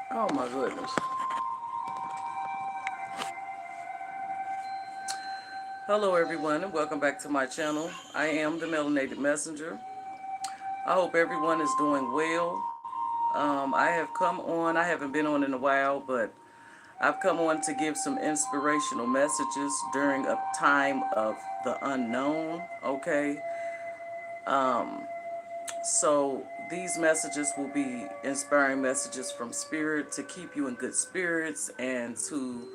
Oh my goodness. Hello everyone and welcome back to my channel. I am the Melanated Messenger. I hope everyone is doing well. I have come on, I haven't been on in a while, but I've come on to give some inspirational messages during a time of the unknown, okay? So these messages will be inspiring messages from spirit to keep you in good spirits and to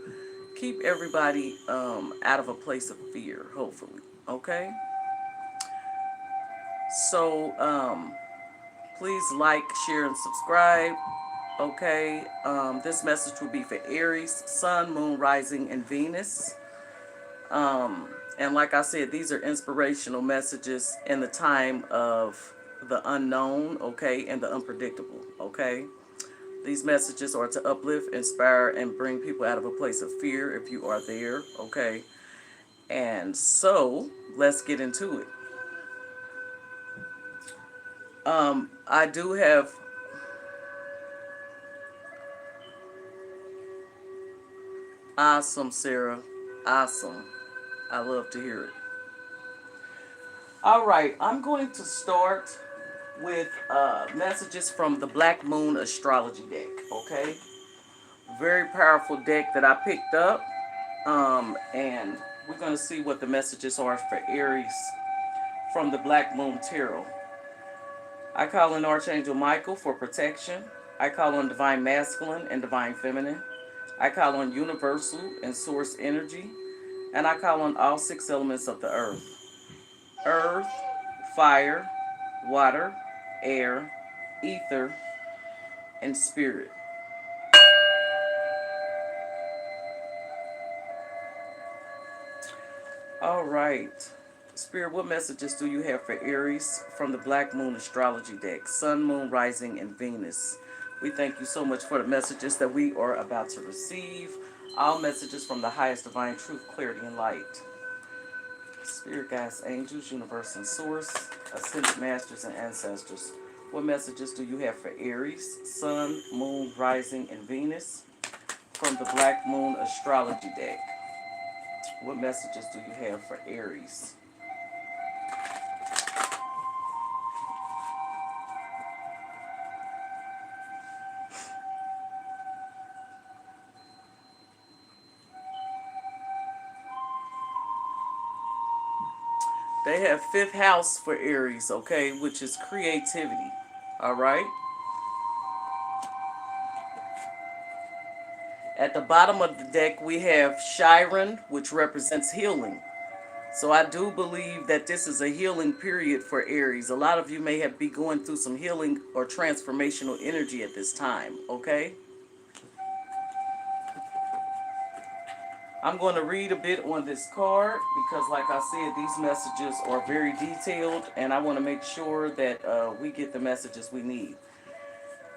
keep everybody out of a place of fear, hopefully. Okay? So please like, share, and subscribe. Okay? This message will be for Aries, Sun, Moon, Rising, and Venus. And like I said, these are inspirational messages in the time of the unknown, okay, and the unpredictable, okay? These messages are to uplift, inspire, and bring people out of a place of fear if you are there, okay? And so, let's get into it. I do have awesome, Sarah. Awesome. I love to hear it. All right, I'm going to start with messages from the Black Moon Astrology deck, okay? Very powerful deck that I picked up. And we're going to see what the messages are for Aries from the Black Moon Tarot. I call on Archangel Michael for protection. I call on Divine Masculine and Divine Feminine. I call on Universal and Source Energy. And I call on all six elements of the earth: earth, fire, water, air, ether, and spirit. All right. Spirit, what messages do you have for Aries from the Black Moon Astrology deck? Sun, Moon, Rising, and Venus. We thank you so much for the messages that we are about to receive. All messages from the highest divine truth, clarity, and light. Spirit guides, angels, universe, and source, ascended masters, and ancestors. What messages do you have for Aries, Sun, Moon, Rising, and Venus from the Black Moon Astrology deck? What messages do you have for Aries? They have fifth house for Aries, okay, which is creativity. All right. At the bottom of the deck, we have Chiron, which represents healing. So I do believe that this is a healing period for Aries. A lot of you may have be going through some healing or transformational energy at this time, okay? I'm going to read a bit on this card because, like I said, these messages are very detailed and I want to make sure that we get the messages we need.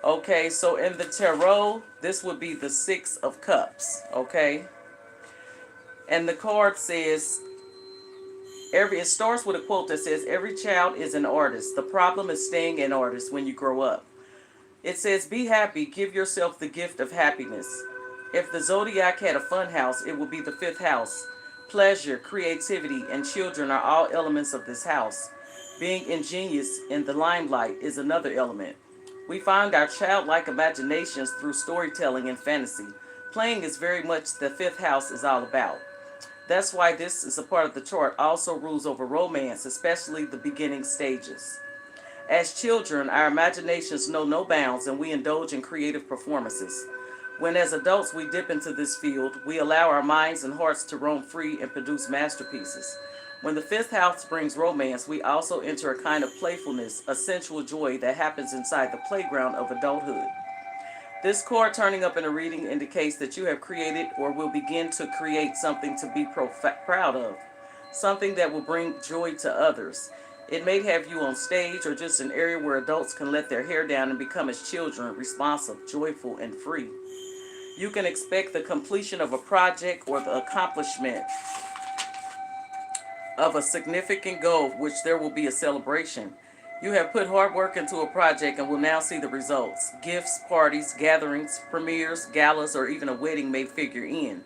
Okay, so in the tarot, this would be the Six of Cups, okay? And the card says, it starts with a quote that says, every child is an artist. The problem is staying an artist when you grow up. It says, be happy, give yourself the gift of happiness. If the zodiac had a fun house, it would be the fifth house. Pleasure, creativity, and children are all elements of this house. Being ingenious in the limelight is another element. We find our childlike imaginations through storytelling and fantasy. Playing is very much the fifth house is all about. That's why this is a part of the chart also rules over romance, especially the beginning stages. As children, our imaginations know no bounds and we indulge in creative performances. When as adults we dip into this field, we allow our minds and hearts to roam free and produce masterpieces. When the fifth house brings romance, we also enter a kind of playfulness, a sensual joy that happens inside the playground of adulthood. This card turning up in a reading indicates that you have created or will begin to create something to be proud of, something that will bring joy to others. It may have you on stage or just an area where adults can let their hair down and become as children, responsive, joyful, and free. You can expect the completion of a project or the accomplishment of a significant goal, which there will be a celebration. You have put hard work into a project and will now see the results. Gifts, parties, gatherings, premieres, galas, or even a wedding may figure in.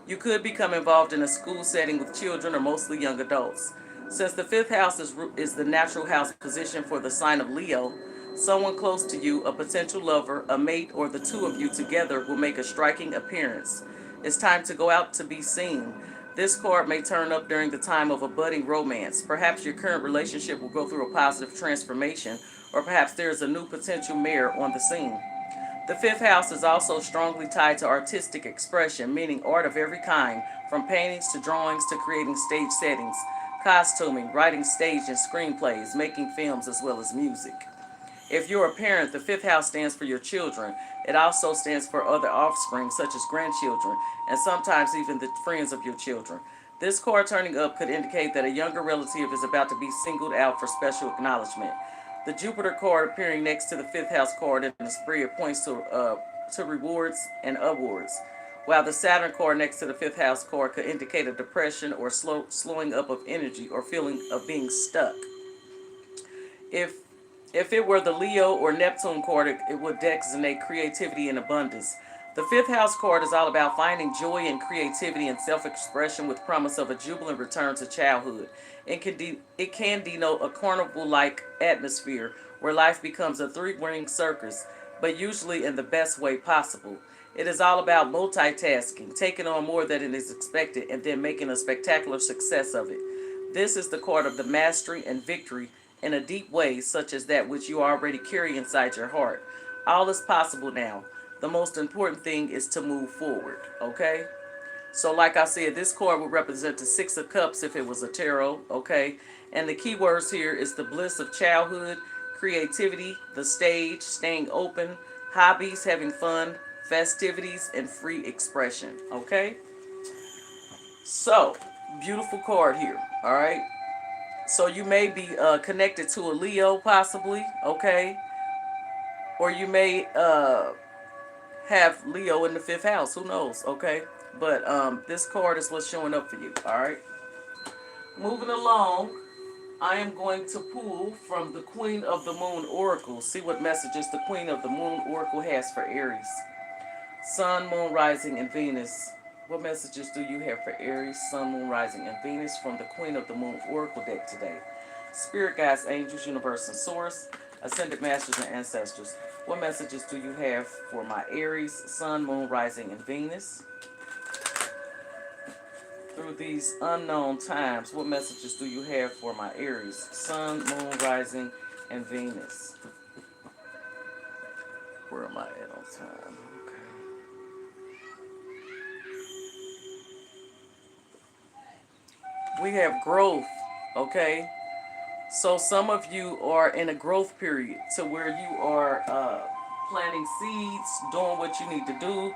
You could become involved in a school setting with children or mostly young adults. Since the fifth house is the natural house position for the sign of Leo, someone close to you, a potential lover, a mate, or the two of you together will make a striking appearance. It's time to go out to be seen. This card may turn up during the time of a budding romance. Perhaps your current relationship will go through a positive transformation, or perhaps there is a new potential mare on the scene. The fifth house is also strongly tied to artistic expression, meaning art of every kind, from paintings to drawings to creating stage settings, costuming, writing stage and screenplays, making films, as well as music. If you're a parent, the fifth house stands for your children. It also stands for other offspring, such as grandchildren, and sometimes even the friends of your children. This card turning up could indicate that a younger relative is about to be singled out for special acknowledgement. The Jupiter card appearing next to the fifth house card in the spread points to rewards and awards, while the Saturn card next to the fifth house card could indicate a depression or slowing up of energy or feeling of being stuck. If if it were the Leo or Neptune card, it would designate creativity and abundance. The fifth house card is all about finding joy and creativity and self-expression with promise of a jubilant return to childhood. It can denote a carnival-like atmosphere where life becomes a three-ring circus, but usually in the best way possible. It is all about multitasking, taking on more than is expected, and then making a spectacular success of it. This is the card of the mastery and victory in a deep way, such as that which you already carry inside your heart. All is possible now. The most important thing is to move forward, okay? So, like I said, this card would represent the Six of Cups if it was a tarot, okay? And the key words here is the bliss of childhood, creativity, the stage, staying open, hobbies, having fun, festivities, and free expression, okay? So, beautiful card here, all right? So you may be connected to a Leo, possibly, okay? Or you may have Leo in the fifth house. Who knows, okay? But this card is what's showing up for you, all right? Moving along, I am going to pull from the Queen of the Moon Oracle. See what messages the Queen of the Moon Oracle has for Aries. Sun, Moon, Rising, and Venus. What messages do you have for Aries, Sun, Moon, Rising, and Venus from the Queen of the Moon Oracle deck today? Spirit guides, angels, universe, and source, ascended masters, and ancestors. What messages do you have for my Aries, Sun, Moon, Rising, and Venus? Through these unknown times, what messages do you have for my Aries, Sun, Moon, Rising, and Venus? Where am I at on time? We have growth, okay? So some of you are in a growth period to where you are planting seeds, doing what you need to do.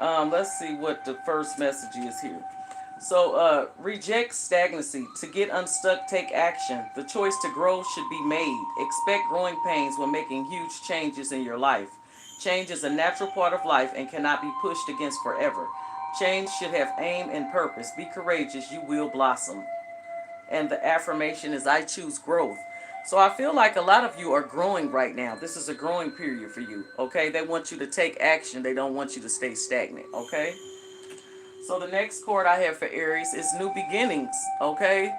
Let's see what the first message is here. So reject stagnancy. To get unstuck, take action. The choice to grow should be made. Expect growing pains when making huge changes in your life. Change is a natural part of life and cannot be pushed against forever. Change should have aim and purpose. Be courageous, you will blossom. And the affirmation is I choose growth. So I feel like a lot of you are growing right now. This is a growing period for you, okay? They want you to take action. They don't want you to stay stagnant, okay? So the next card I have for Aries is new beginnings, okay?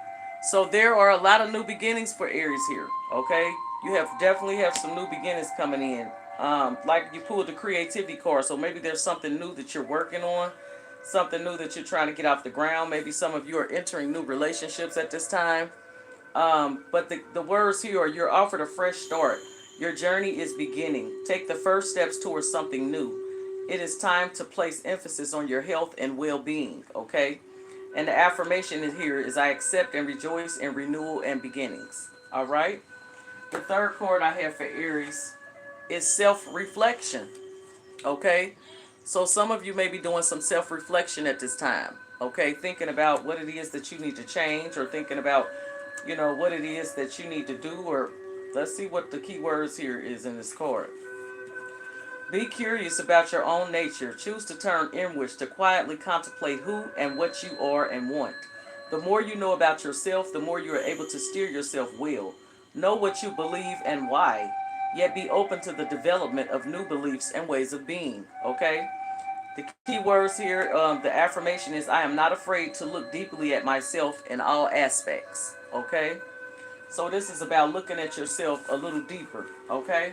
So there are a lot of new beginnings for Aries here, okay? You have definitely have some new beginnings coming in. Like you pulled the creativity card, so maybe there's something new that you're working on, something new that you're trying to get off the ground. Maybe some of you are entering new relationships at this time. But the words here are you're offered a fresh start. Your journey is beginning. Take the first steps towards something new. It is time to place emphasis on your health and well-being, okay? And the affirmation in here is I accept and rejoice in renewal and beginnings, all right? The third card I have for Aries is self-reflection, okay? So some of you may be doing some self-reflection at this time, okay? Thinking about what it is that you need to change or thinking about, what it is that you need to do, or let's see what the key words here is in this card. Be curious about your own nature. Choose to turn inwards to quietly contemplate who and what you are and want. The more you know about yourself, the more you are able to steer yourself well. Know what you believe and why, yet be open to the development of new beliefs and ways of being. Okay? The key words here, the affirmation is I am not afraid to look deeply at myself in all aspects. Okay? So this is about looking at yourself a little deeper. Okay?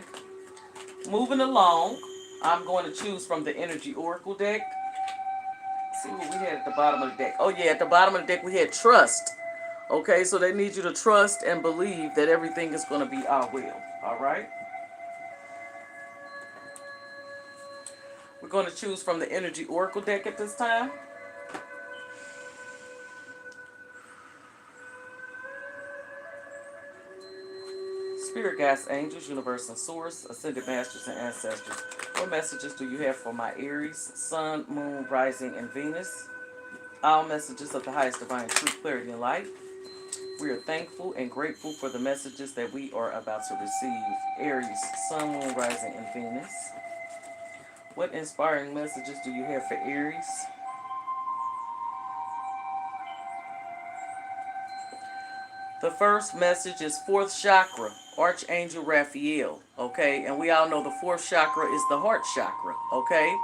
Moving along, I'm going to choose from the Energy Oracle deck. See what we had at the bottom of the deck. Oh yeah, at the bottom of the deck we had trust. Okay, so they need you to trust and believe that everything is going to be our will. All right. We're going to choose from the Energy Oracle deck at this time. Spirit guides, angels, universe and source, ascended masters and ancestors. What messages do you have for my Aries, Sun, Moon, Rising, and Venus? All messages of the highest divine truth, clarity, and light. We are thankful and grateful for the messages that we are about to receive. Aries, Sun, Moon, Rising, and Venus. What inspiring messages do you have for Aries? The first message is fourth chakra, Archangel Raphael. Okay, and we all know the fourth chakra is the heart chakra. Okay,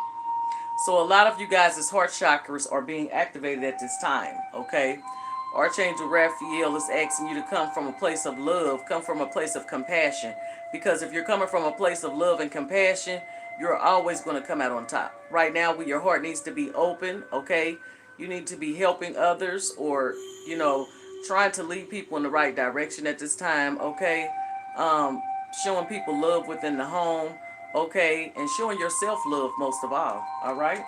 so a lot of you guys' heart chakras are being activated at this time. Okay, Archangel Raphael is asking you to come from a place of love, come from a place of compassion. Because if you're coming from a place of love and compassion, you're always going to come out on top. Right now, your heart needs to be open, okay? You need to be helping others or, you know, trying to lead people in the right direction at this time, okay? Um, Showing people love within the home, okay? And showing yourself love most of all right?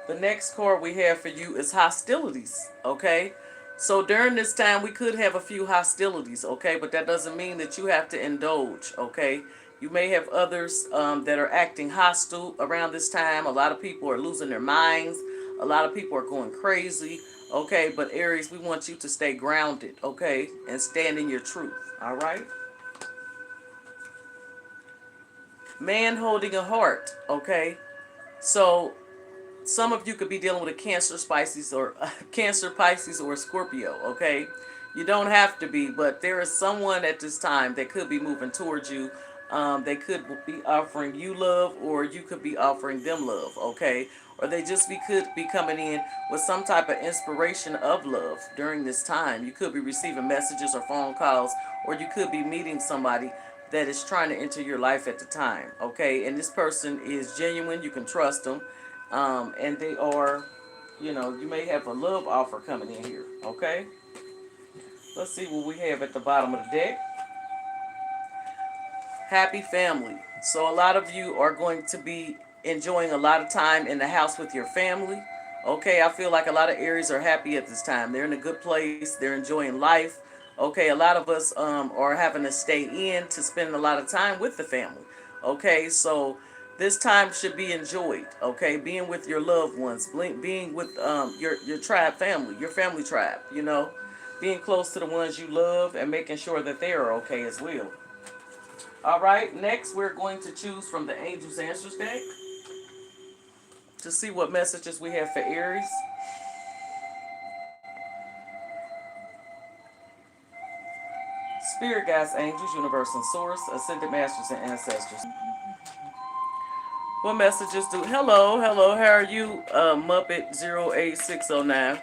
The next card we have for you is hostilities, okay? So during this time, we could have a few hostilities, okay? But that doesn't mean that you have to indulge, okay? You may have others that are acting hostile around this time. A lot of people are losing their minds. A lot of people are going crazy, okay? But Aries, we want you to stay grounded, okay? And stand in your truth, all right? Man holding a heart, okay? So some of you could be dealing with a Cancer, Pisces, or Cancer, Pisces, or Scorpio. Okay, you don't have to be, but there is someone at this time that could be moving towards you. They could be offering you love, or you could be offering them love. Okay, or they just could be coming in with some type of inspiration of love during this time. You could be receiving messages or phone calls, or you could be meeting somebody that is trying to enter your life at the time. Okay, and this person is genuine. You can trust them, and they are, you know, you may have a love offer coming in here. Okay, let's see what we have at the bottom of the deck. Happy family. So a lot of you are going to be enjoying a lot of time in the house with your family. Okay, I feel like a lot of Aries are happy at this time. They're in a good place. They're enjoying life. Okay, a lot of us are having to stay in to spend a lot of time with the family. Okay, so this time should be enjoyed. Okay, being with your loved ones, being with your tribe family, your family tribe. You know, being close to the ones you love and making sure that they are okay as well. All right, next we're going to choose from the Angels Answers deck to see what messages we have for Aries. Spirit guides, angels, universe and source, ascended masters and ancestors. What messages do? Hello, how are you, Muppet 08609?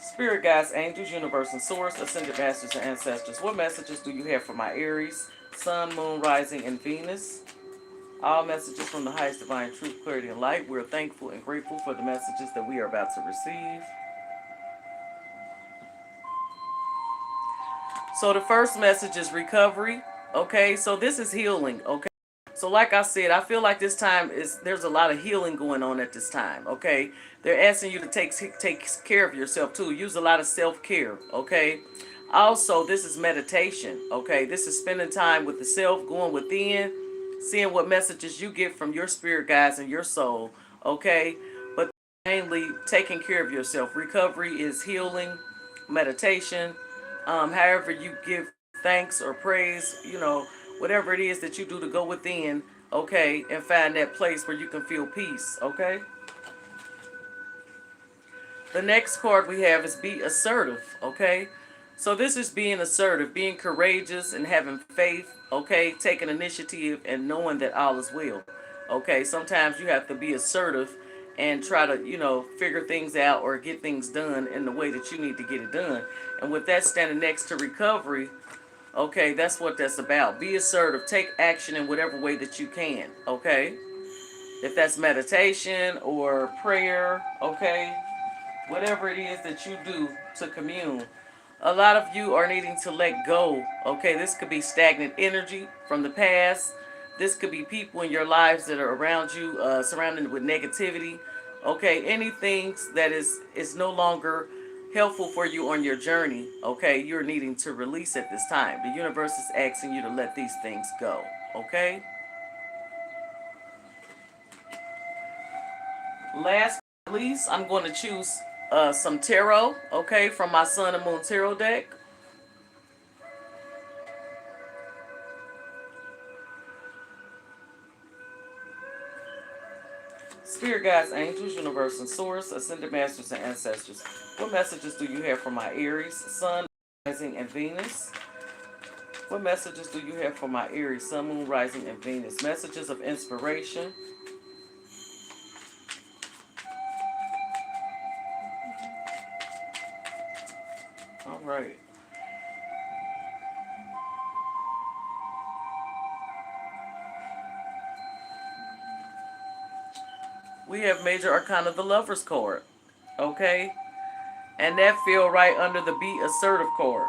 Spirit guides, angels, universe and source, ascended masters and ancestors. What messages do you have for my Aries, Sun, Moon, Rising, and Venus? All messages from the highest divine truth, clarity, and light. We're thankful and grateful for the messages that we are about to receive. So the first message is recovery. Okay, so this is healing. Okay, so like I said, I feel like this time there's a lot of healing going on at this time. Okay, they're asking you to take care of yourself too. Use a lot of self-care. Okay, also this is meditation. Okay, this is spending time with the self, going within, seeing what messages you get from your spirit guides and your soul. Okay, but mainly taking care of yourself. Recovery is healing, meditation, however you give thanks or praise, you know, whatever it is that you do to go within, okay, and find that place where you can feel peace, okay? The next card we have is be assertive, okay? So this is being assertive, being courageous and having faith, okay, taking initiative and knowing that all is well. Okay, sometimes you have to be assertive and try to, figure things out or get things done in the way that you need to get it done. And with that standing next to recovery, okay, that's what that's about. Be assertive, take action in whatever way that you can, okay? If that's meditation or prayer, okay? Whatever it is that you do to commune. A lot of you are needing to let go. Okay, this could be stagnant energy from the past. This could be people in your lives that are around you, surrounded with negativity. Okay, anything that is no longer helpful for you on your journey. Okay, you're needing to release at this time. The universe is asking you to let these things go. Okay. Last but not least, I'm going to choose some tarot. Okay, from my Sun and Moon tarot deck. Spirit guides, angels, universe and source, ascended masters and ancestors. What messages do you have for my Aries, Sun, Rising, and Venus? What messages do you have for my Aries, Sun, Moon, Rising, and Venus? Messages of inspiration. All right. We have Major Arcana, the Lover's card. Okay? And that fell right under the Be Assertive card.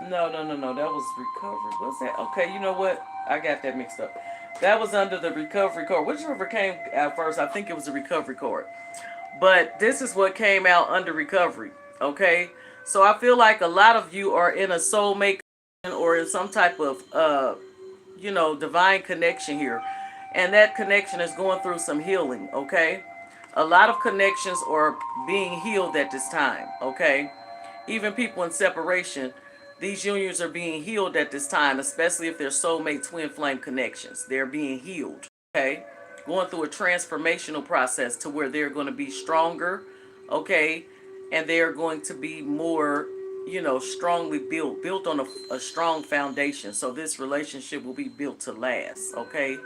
No. That was recovery. What's that? Okay, you know what? I got that mixed up. That was under the recovery card. Whichever came out first, I think it was the recovery card. But this is what came out under recovery. Okay? So I feel like a lot of you are in a soulmate or in some type of divine connection here. And that connection is going through some healing, okay? A lot of connections are being healed at this time, okay? Even people in separation, these unions are being healed at this time, especially if they're soulmate twin flame connections. They're being healed, okay? Going through a transformational process to where they're going to be stronger, okay? And they're going to be more, strongly built on a strong foundation. So this relationship will be built to last, okay?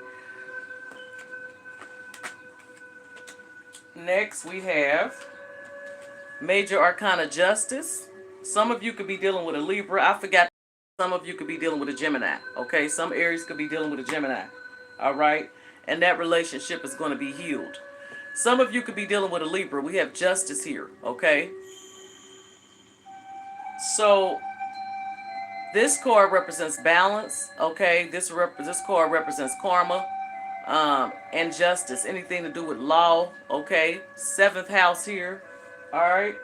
Next, we have Major Arcana Justice. Some of you could be dealing with a Libra. I forgot. Some of you could be dealing with a Gemini. Okay, some Aries could be dealing with a Gemini. All right, and that relationship is going to be healed. Some of you could be dealing with a Libra. We have Justice here. Okay, so this card represents balance. Okay, this card represents karma, and justice. Anything to do with law. Okay, seventh house here. All right.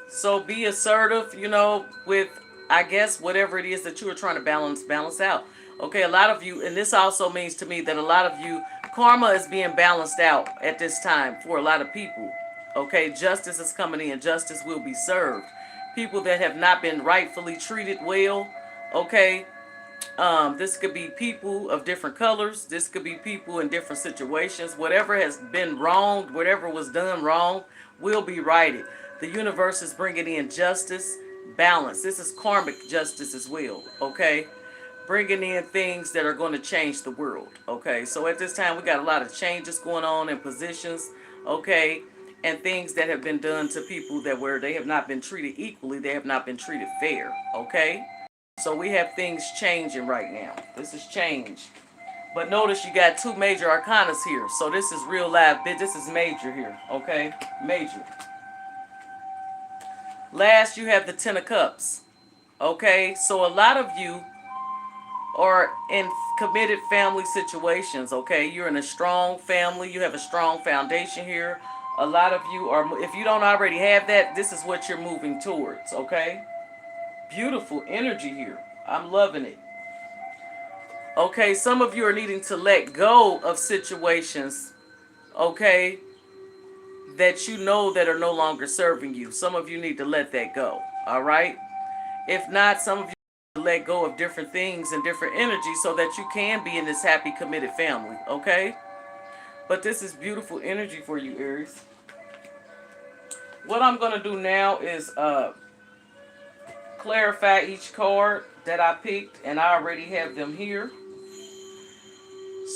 So be assertive, with, I guess, whatever it is that you are trying to balance out. Okay, a lot of you, and this also means to me that a lot of you, karma is being balanced out at this time for a lot of people. Okay, justice is coming in. Justice will be served. People that have not been rightfully treated well, okay, this could be people of different colors. This could be people in different situations. Whatever has been wrong, whatever was done wrong, will be righted. The universe is bringing in justice, balance. This is karmic justice as well, okay? Bringing in things that are going to change the world, okay? So at this time, we got a lot of changes going on in positions, okay? And things that have been done to people that where they have not been treated equally, they have not been treated fair, okay? So we have things changing right now. This is change. But notice you got two major arcanas here. So this is real live. This is major here. Okay? Major. Last, you have the Ten of Cups. Okay? So a lot of you are in committed family situations. Okay? You're in a strong family. You have a strong foundation here. A lot of you are, if you don't already have that, this is what you're moving towards. Okay? Beautiful energy here. I'm loving it. Okay, some of you are needing to let go of situations, okay, that you know that are no longer serving you. Some of you need to let that go, all right? If not, some of you need to let go of different things and different energies so that you can be in this happy, committed family, okay? But this is beautiful energy for you, Aries. What I'm going to do now is clarify each card that I picked, and I already have them here.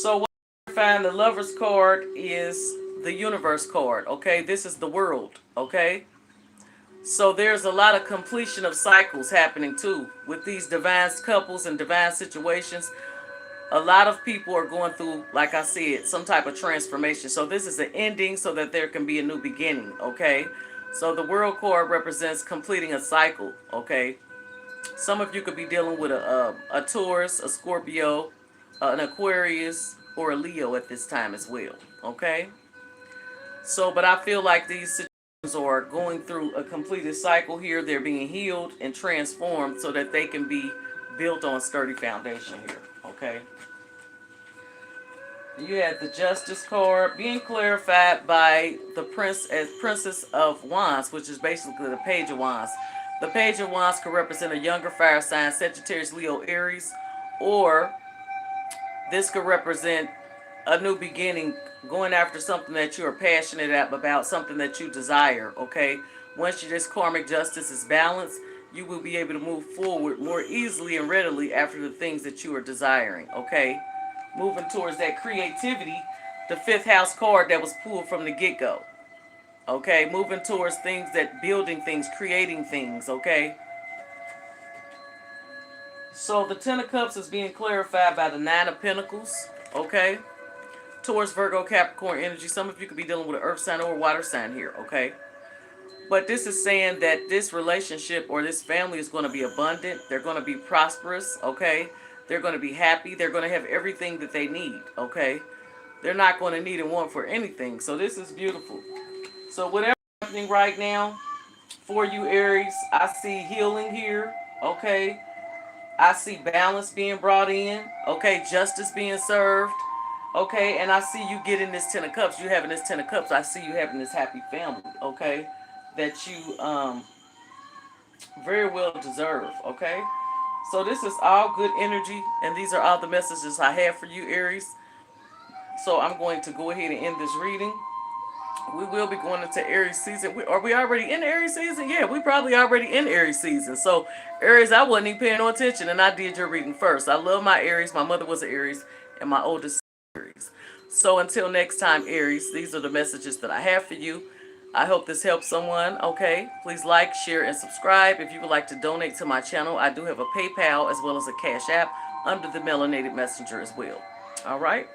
So what I find, the Lover's card is the Universe card, okay? This is the world, okay? So there's a lot of completion of cycles happening too with these divine couples and divine situations. A lot of people are going through, like I said, some type of transformation. So this is an ending so that there can be a new beginning, okay? So the world card represents completing a cycle, okay? Some of you could be dealing with a Taurus, a Scorpio, an Aquarius, or a Leo at this time as well, okay? So, but I feel like these situations are going through a completed cycle here. They're being healed and transformed so that they can be built on sturdy foundation here, okay? You had the Justice card being clarified by the Princess of Wands, which is basically the Page of Wands. The Page of Wands could represent a younger fire sign, Sagittarius, Leo, Aries, or this could represent a new beginning, going after something that you are passionate about, something that you desire, okay? Once this karmic justice is balanced, you will be able to move forward more easily and readily after the things that you are desiring, okay? Moving towards that creativity, the fifth house card that was pulled from the get-go, okay? Moving towards things that building things, creating things, okay? So the Ten of Cups is being clarified by the Nine of Pentacles, okay? Taurus, Virgo, Capricorn energy. Some of you could be dealing with an earth sign or a water sign here, okay? But this is saying that this relationship or this family is going to be abundant. They're going to be prosperous, okay? They're going to be happy. They're going to have everything that they need, okay? They're not going to need and want for anything. So this is beautiful. So whatever's happening right now for you, Aries, I see healing here, okay? I see balance being brought in, okay? Justice being served, okay? And I see you getting this Ten of Cups. You having this Ten of Cups. I see you having this happy family, okay? That you very well deserve, okay? So this is all good energy, and these are all the messages I have for you, Aries. So I'm going to go ahead and end this reading. We will be going into Aries season. Are we already in Aries season? Yeah, we probably already in Aries season. So Aries, I wasn't even paying no attention, and I did your reading first. I love my Aries. My mother was an Aries, and my oldest Aries. So until next time, Aries, these are the messages that I have for you. I hope this helps someone, okay? Please like, share, and subscribe. If you would like to donate to my channel, I do have a PayPal as well as a Cash App under the Melanated Messenger as well. All right?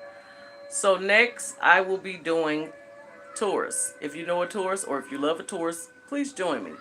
So next, I will be doing Taurus. If you know a Taurus or if you love a Taurus, please join me.